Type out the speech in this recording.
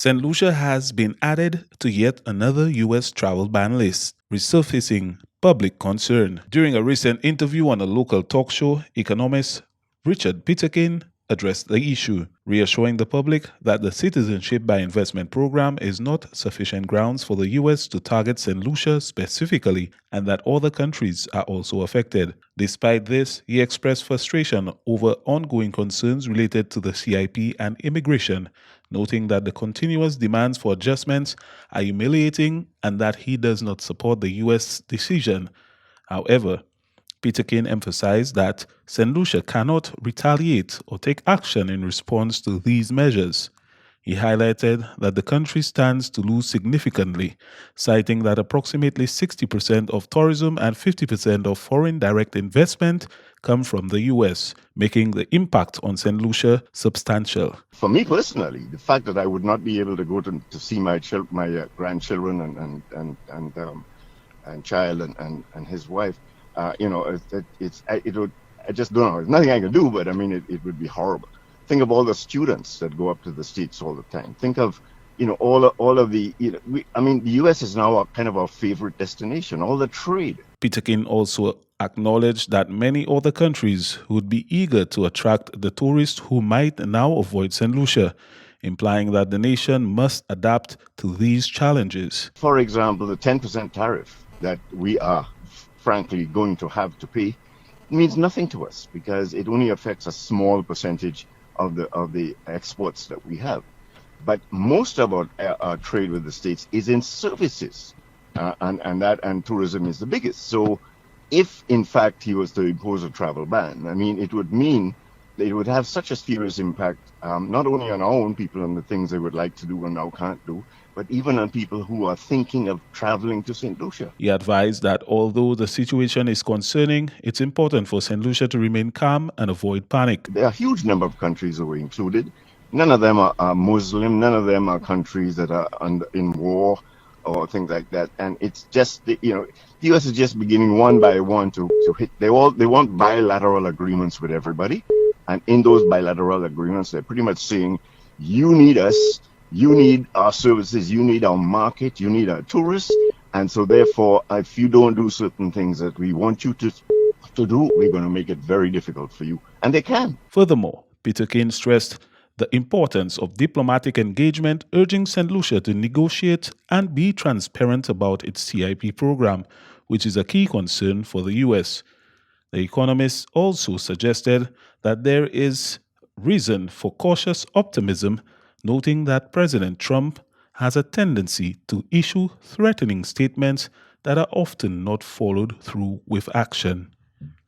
Saint Lucia has been added to yet another U.S. travel ban list, resurfacing public concern. During a recent interview on a local talk show, Economist Richard Peterkin addressed the issue, reassuring the public that the Citizenship by Investment program is not sufficient grounds for the U.S. to target St. Lucia specifically and that other countries are also affected. Despite this, he expressed frustration over ongoing concerns related to the CIP and immigration, noting that the continuous demands for adjustments are humiliating and that he does not support the U.S. decision. However, Peterkin emphasized that St. Lucia cannot retaliate or take action in response to these measures. He highlighted that the country stands to lose significantly, citing that approximately 60% of tourism and 50% of foreign direct investment come from the U.S., making the impact on St. Lucia substantial. For me personally, the fact that I would not be able to go to see my grandchildren and child and his wife, I just don't know. There's nothing I can do, but I mean, it would be horrible. Think of all the students that go up to the States all the time. Think of, all of the, the U.S. is now kind of our favorite destination, all the trade. Peterkin also acknowledged that many other countries would be eager to attract the tourists who might now avoid St. Lucia, implying that the nation must adapt to these challenges. For example, the 10% tariff that we are frankly going to have to pay means nothing to us because it only affects a small percentage of the exports that we have. But most of our trade with the States is in services, and tourism is the biggest. So if in fact he was to impose a travel ban, I mean, it would mean that it would have such a serious impact, not only on our own people and the things they would like to do and now can't do, but even on people who are thinking of traveling to St. Lucia. He advised that although the situation is concerning, it's important for St. Lucia to remain calm and avoid panic. There are a huge number of countries that were included. None of them are Muslim. None of them are countries that are in war or things like that. And it's just, the U.S. is just beginning one by one to hit. They want bilateral agreements with everybody. And in those bilateral agreements, they're pretty much saying, you need us, you need our services, you need our market, you need our tourists. And so therefore, if you don't do certain things that we want you to do, we're going to make it very difficult for you. And they can. Furthermore, Peterkin stressed the importance of diplomatic engagement, urging St. Lucia to negotiate and be transparent about its CIP program, which is a key concern for the U.S. The Economist also suggested that there is reason for cautious optimism, noting that President Trump has a tendency to issue threatening statements that are often not followed through with action.